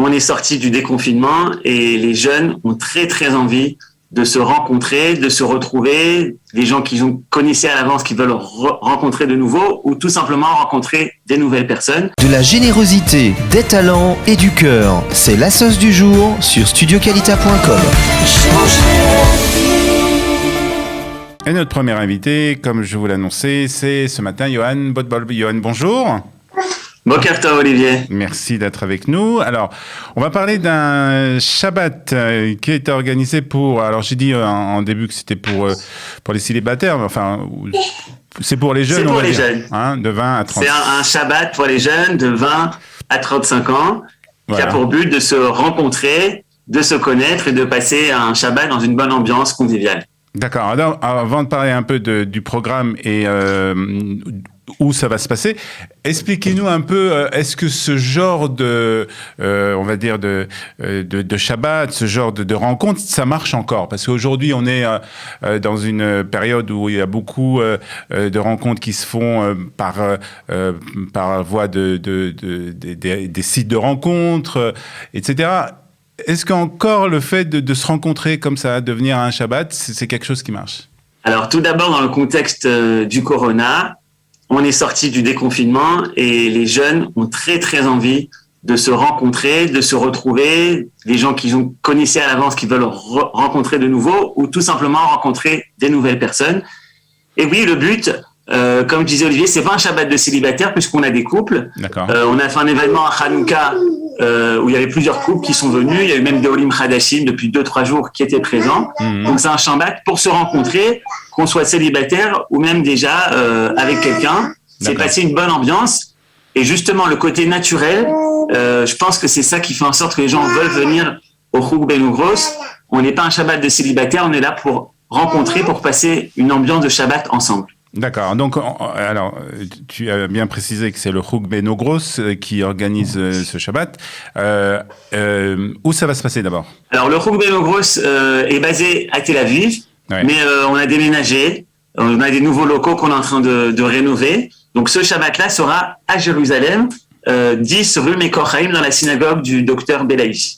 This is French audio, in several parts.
on est sorti du déconfinement et les jeunes ont très très envie de se rencontrer, de se retrouver, les gens qu'ils connaissaient à l'avance, qui veulent rencontrer de nouveau, ou tout simplement rencontrer des nouvelles personnes. De la générosité, des talents et du cœur, c'est la sauce du jour sur studioqualita.com. Et notre premier invité, comme je vous l'annonçais, c'est ce matin Yohan Botbol. Yohan, bonjour. Boker Tov, Olivier. Merci d'être avec nous. Alors, on va parler d'un Shabbat qui est organisé pour... Alors, j'ai dit en début que c'était pour les célibataires, mais enfin, c'est pour les jeunes. C'est pour les jeunes. Hein, de 20 à 30. C'est un Shabbat pour les jeunes de 20 à 35 ans, voilà, qui a pour but de se rencontrer, de se connaître et de passer un Shabbat dans une bonne ambiance conviviale. D'accord. Alors, avant de parler un peu du programme et où ça va se passer, expliquez-nous un peu, est-ce que ce genre de, on va dire, de Shabbat, ce genre de rencontre, ça marche encore? Parce qu'aujourd'hui, on est dans une période où il y a beaucoup de rencontres qui se font par voie des sites de rencontres, etc. Est-ce qu'encore le fait de se rencontrer comme ça, de venir à un Shabbat, c'est quelque chose qui marche? Alors, tout d'abord, dans le contexte du Corona, on est sorti du déconfinement et les jeunes ont très, très envie de se rencontrer, de se retrouver, les gens qu'ils connaissaient à l'avance, qui veulent rencontrer de nouveau, ou tout simplement rencontrer des nouvelles personnes. Et oui, le but, comme disait Olivier, c'est pas un Shabbat de célibataire puisqu'on a des couples. D'accord. On a fait un événement à Hanouka où il y avait plusieurs couples qui sont venus. Il y a eu même des Olim Hadashim depuis 2-3 jours qui étaient présents. Donc c'est un Shabbat pour se rencontrer, qu'on soit célibataire ou même déjà avec quelqu'un. C'est passer une bonne ambiance. Et justement, le côté naturel, je pense que c'est ça qui fait en sorte que les gens veulent venir au Chouk Ben Ugros. On n'est pas un Shabbat de célibataire, on est là pour rencontrer, pour passer une ambiance de Shabbat ensemble. D'accord. Donc, alors, tu as bien précisé que c'est le Chouk Ben Ugros qui organise ce Shabbat. Où ça va se passer d'abord? Alors, le Chouk Ben Ugros est basé à Tel Aviv, ouais, mais on a déménagé. On a des nouveaux locaux qu'on est en train de rénover. Donc, ce Shabbat-là sera à Jérusalem, 10 rue Mekor Chaim, dans la synagogue du docteur Belaïch.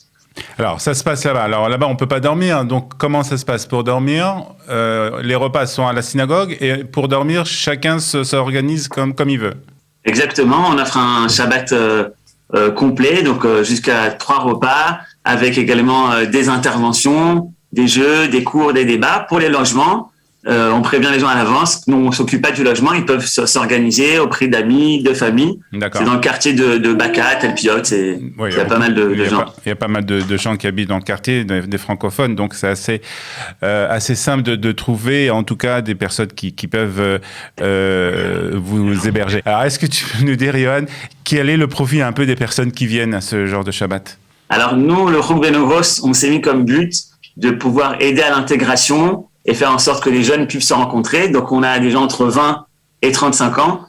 Alors, ça se passe là-bas. Alors, là-bas, on ne peut pas dormir. Donc, comment ça se passe pour dormir? Les repas sont à la synagogue et pour dormir, chacun s'organise comme il veut. Exactement. On offre un Shabbat complet, donc jusqu'à 3 repas, avec également des interventions, des jeux, des cours, des débats. Pour les logements, on prévient les gens à l'avance. Nous, on ne s'occupe pas du logement. Ils peuvent s'organiser auprès d'amis, de familles. D'accord. C'est dans le quartier de Baka, Telpiot. Oui, il y a pas mal de gens. Il y a pas mal de gens qui habitent dans le quartier, des francophones. Donc, c'est assez simple de trouver, en tout cas, des personnes qui peuvent vous héberger. Alors, est-ce que tu peux nous dire, Yohan, quel est le profil un peu des personnes qui viennent à ce genre de Shabbat? Alors, nous, le Chouk Ben Ugros, on s'est mis comme but de pouvoir aider à l'intégration et faire en sorte que les jeunes puissent se rencontrer. Donc, on a des gens entre 20 et 35 ans.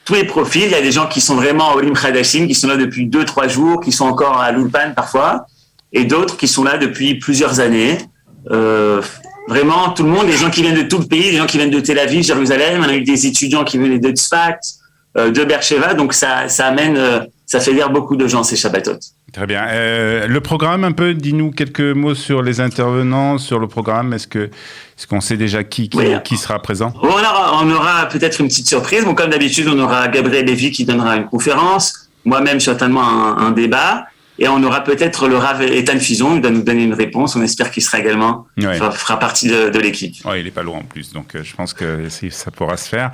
Tous les profils, il y a des gens qui sont vraiment Olim Hadashim, qui sont là depuis 2-3 jours, qui sont encore à l'Ulpan parfois, et d'autres qui sont là depuis plusieurs années. Vraiment, tout le monde, les gens qui viennent de tout le pays, les gens qui viennent de Tel Aviv, Jérusalem, on a eu des étudiants qui venaient de Tzfat, de Beersheva, donc ça amène, ça fait lire beaucoup de gens, ces Shabbatot. Très bien. Le programme, un peu, dis-nous quelques mots sur les intervenants, sur le programme. Est-ce qu'on sait déjà qui sera présent? On aura peut-être une petite surprise. Bon, comme d'habitude, on aura Gabriel Lévy qui donnera une conférence, moi-même certainement un débat, et on aura peut-être le Rav Ethan Fison, il doit nous donner une réponse. On espère qu'il sera également, fera partie de l'équipe. Ouais, il n'est pas loin en plus, donc je pense que ça pourra se faire.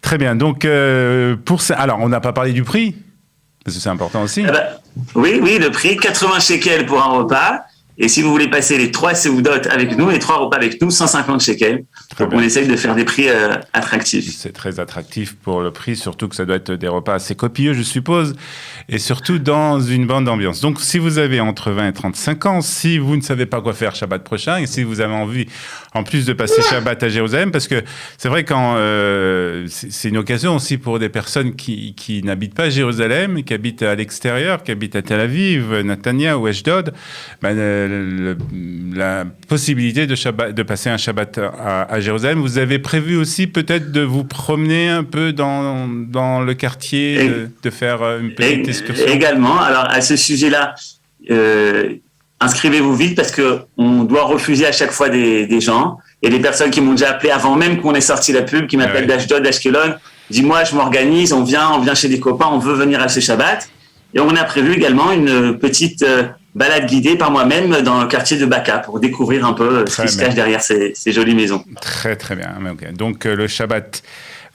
Très bien. Donc, pour ça, alors, on n'a pas parlé du prix. Parce que c'est important aussi. Oui, le prix, 80 shekels pour un repas. Et si vous voulez passer les 3 seudot avec nous, les 3 repas avec nous, 150 shekels. Donc on essaye de faire des prix attractifs. C'est très attractif pour le prix, surtout que ça doit être des repas assez copieux, je suppose, et surtout dans une bonne ambiance. Donc si vous avez entre 20 et 35 ans, si vous ne savez pas quoi faire Shabbat prochain, et si vous avez envie, en plus de passer Shabbat à Jérusalem, parce que c'est vrai quand c'est une occasion aussi pour des personnes qui n'habitent pas à Jérusalem, qui habitent à l'extérieur, qui habitent à Tel Aviv, Netanya ou Ashdod, la possibilité de passer un Shabbat à Jérusalem. Vous avez prévu aussi peut-être de vous promener un peu dans le quartier, de faire une petite excursion? Également. Alors, à ce sujet-là, inscrivez-vous vite parce que on doit refuser à chaque fois des gens. Il y a des personnes qui m'ont déjà appelé avant même qu'on ait sorti la pub, qui m'appellent d'Ashdod, d'Ashkelon. Dis-moi, je m'organise, on vient chez des copains, on veut venir à ce Shabbat. Et on a prévu également une petite balade guidée par moi-même dans le quartier de Baka pour découvrir un peu ce qui se cache derrière ces jolies maisons. Très, très bien. Okay. Donc, le Shabbat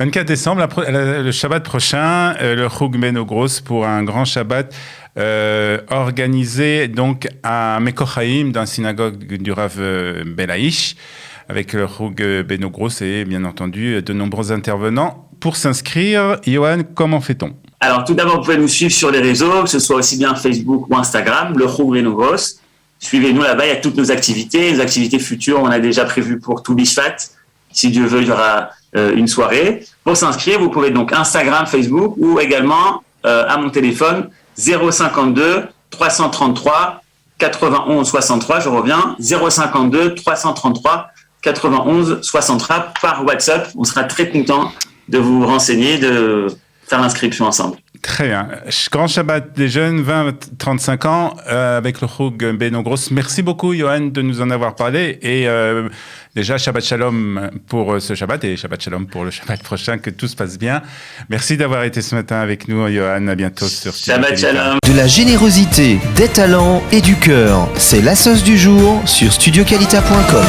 24 décembre, le Shabbat prochain, le Chug Beno Gros pour un grand Shabbat organisé donc à Mekochaim, dans la synagogue du Rav Belaïch, avec le Chug Beno Gros et bien entendu de nombreux intervenants. Pour s'inscrire, Yohan, comment fait-on ? Alors, tout d'abord, vous pouvez nous suivre sur les réseaux, que ce soit aussi bien Facebook ou Instagram, le Chug Beno Gros. Suivez-nous là-bas, il y a toutes nos activités. Les activités futures, on a déjà prévu pour tout Bishvat. Si Dieu veut, il y aura une soirée. Pour s'inscrire, vous pouvez donc Instagram, Facebook ou également à mon téléphone 052 333 91 63. Je reviens, 052 333 91 63 par WhatsApp. On sera très content de vous renseigner, de faire l'inscription ensemble. Très bien. Grand Shabbat des jeunes, 20-35 ans, avec le Chug Beno Gros. Merci beaucoup, Yohan, de nous en avoir parlé. Et déjà, Shabbat Shalom pour ce Shabbat et Shabbat Shalom pour le Shabbat prochain, que tout se passe bien. Merci d'avoir été ce matin avec nous, Yohan. À bientôt sur Studio Shabbat Shalom. De la générosité, des talents et du cœur, c'est la sauce du jour sur studioqualita.com.